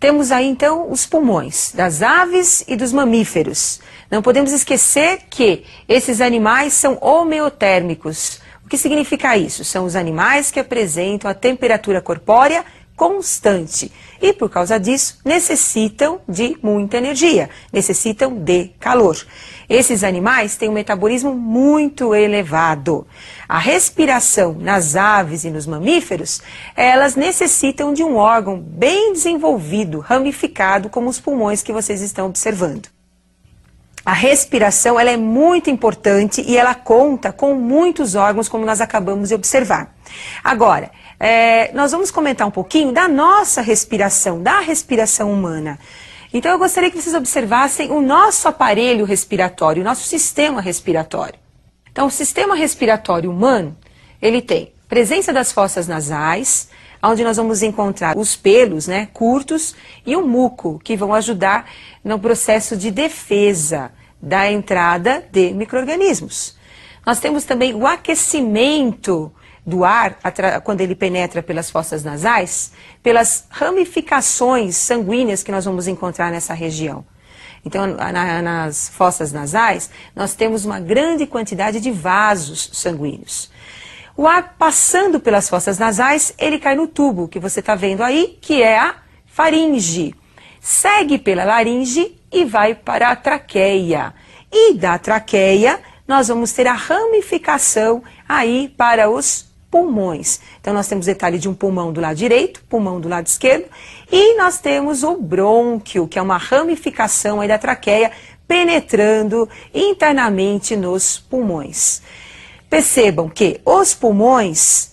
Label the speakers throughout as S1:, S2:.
S1: Temos aí então os pulmões das aves e dos mamíferos. Não podemos esquecer que esses animais são homeotérmicos. O que significa isso? São os animais que apresentam a temperatura corpórea constante e, por causa disso, necessitam de muita energia, necessitam de calor. Esses animais têm um metabolismo muito elevado. A respiração nas aves e nos mamíferos, elas necessitam de um órgão bem desenvolvido, ramificado, como os pulmões que vocês estão observando. A respiração ela é muito importante e ela conta com muitos órgãos, como nós acabamos de observar. Agora, nós vamos comentar um pouquinho da nossa respiração, da respiração humana. Então eu gostaria que vocês observassem o nosso aparelho respiratório, o nosso sistema respiratório. Então o sistema respiratório humano, ele tem presença das fossas nasais, onde nós vamos encontrar os pelos, né, curtos, e o muco, que vão ajudar no processo de defesa da entrada de micro-organismos. Nós temos também o aquecimento do ar, quando ele penetra pelas fossas nasais, pelas ramificações sanguíneas que nós vamos encontrar nessa região. Então, nas fossas nasais, nós temos uma grande quantidade de vasos sanguíneos. O ar passando pelas fossas nasais, ele cai no tubo, que você está vendo aí, que é a faringe. Segue pela laringe e vai para a traqueia. E da traqueia, nós vamos ter a ramificação aí para os pulmões. Então, nós temos detalhe de um pulmão do lado direito, pulmão do lado esquerdo, e nós temos o brônquio, que é uma ramificação aí da traqueia, penetrando internamente nos pulmões. Percebam que os pulmões,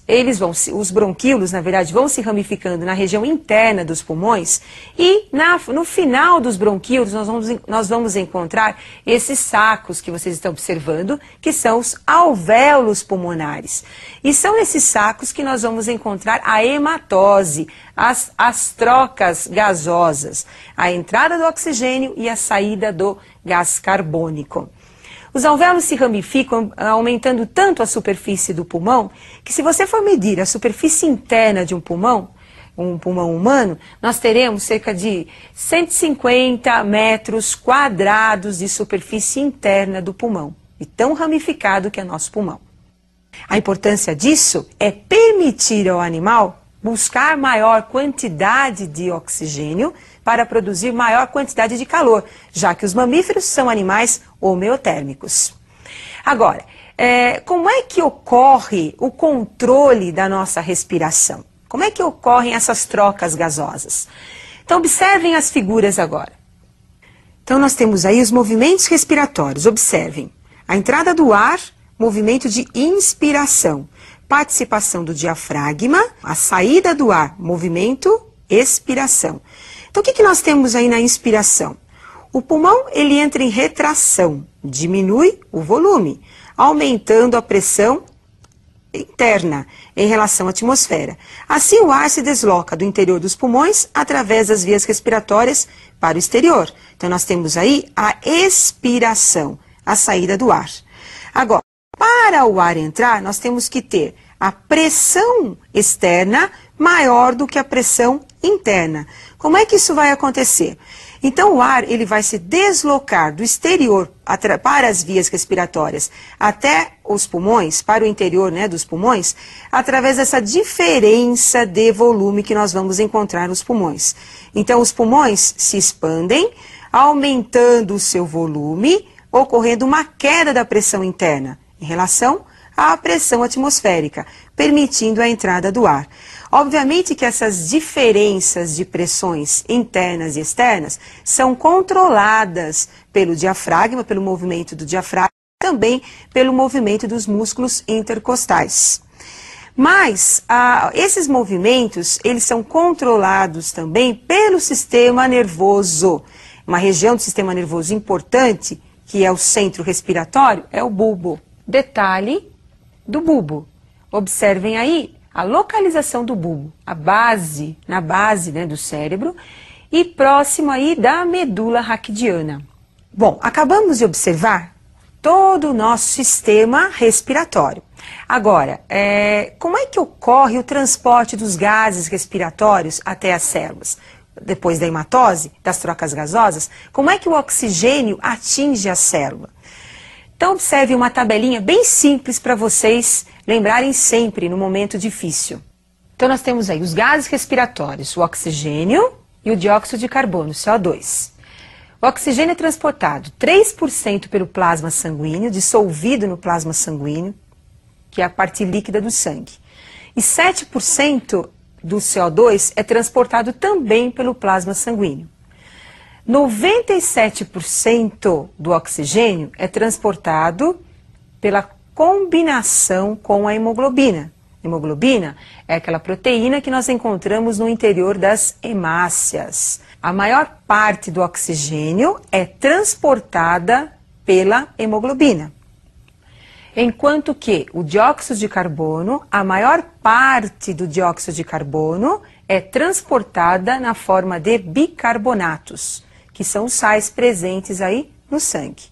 S1: os bronquíolos, na verdade, vão se ramificando na região interna dos pulmões e no final dos bronquíolos nós vamos encontrar esses sacos que vocês estão observando, que são os alvéolos pulmonares. E são nesses sacos que nós vamos encontrar a hematose, as trocas gasosas, a entrada do oxigênio e a saída do gás carbônico. Os alvéolos se ramificam, aumentando tanto a superfície do pulmão, que se você for medir a superfície interna de um pulmão humano, nós teremos cerca de 150 metros quadrados de superfície interna do pulmão, e tão ramificado que é nosso pulmão. A importância disso é permitir ao animal buscar maior quantidade de oxigênio para produzir maior quantidade de calor, já que os mamíferos são animais homeotérmicos. Agora, como é que ocorre o controle da nossa respiração? Como é que ocorrem essas trocas gasosas? Então, observem as figuras agora. Então, nós temos aí os movimentos respiratórios. Observem. A entrada do ar, movimento de inspiração. Participação do diafragma, a saída do ar, movimento, expiração. Então, o que nós temos aí na inspiração? O pulmão, ele entra em retração, diminui o volume, aumentando a pressão interna em relação à atmosfera. Assim, o ar se desloca do interior dos pulmões através das vias respiratórias para o exterior. Então, nós temos aí a expiração, a saída do ar. Agora, para o ar entrar, nós temos que ter a pressão externa maior do que a pressão interna. Como é que isso vai acontecer? Então, o ar ele vai se deslocar do exterior para as vias respiratórias até os pulmões, para o interior, né, dos pulmões, através dessa diferença de volume que nós vamos encontrar nos pulmões. Então, os pulmões se expandem, aumentando o seu volume, ocorrendo uma queda da pressão interna em relação à pressão atmosférica, permitindo a entrada do ar. Obviamente que essas diferenças de pressões internas e externas são controladas pelo diafragma, pelo movimento do diafragma, também pelo movimento dos músculos intercostais. Mas esses movimentos, eles são controlados também pelo sistema nervoso. Uma região do sistema nervoso importante, que é o centro respiratório, é o bulbo. Detalhe do bulbo. Observem aí a localização do bulbo, na base, né, do cérebro e próximo aí da medula raquidiana. Bom, acabamos de observar todo o nosso sistema respiratório. Agora, como é que ocorre o transporte dos gases respiratórios até as células? depois da hematose, das trocas gasosas, como é que o oxigênio atinge a célula. Então observe uma tabelinha bem simples para vocês lembrarem sempre no momento difícil. Então nós temos aí os gases respiratórios, o oxigênio e o dióxido de carbono, CO2. O oxigênio é transportado 3% pelo plasma sanguíneo, dissolvido no plasma sanguíneo, que é a parte líquida do sangue. E 7% do CO2 é transportado também pelo plasma sanguíneo. 97% do oxigênio é transportado pela combinação com a hemoglobina. Hemoglobina é aquela proteína que nós encontramos no interior das hemácias. A maior parte do oxigênio é transportada pela hemoglobina. Enquanto que o dióxido de carbono, a maior parte do dióxido de carbono é transportada na forma de bicarbonatos, que são os sais presentes aí no sangue.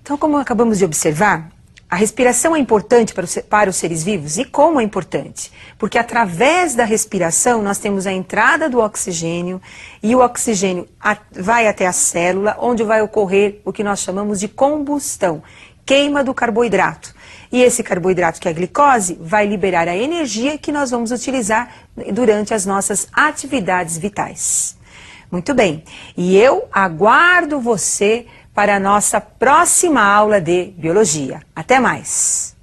S1: Então, como acabamos de observar, a respiração é importante para os seres vivos. E como é importante? Porque através da respiração nós temos a entrada do oxigênio e o oxigênio vai até a célula, onde vai ocorrer o que nós chamamos de combustão, queima do carboidrato. E esse carboidrato, que é a glicose, vai liberar a energia que nós vamos utilizar durante as nossas atividades vitais. Muito bem, e eu aguardo você para a nossa próxima aula de Biologia. Até mais!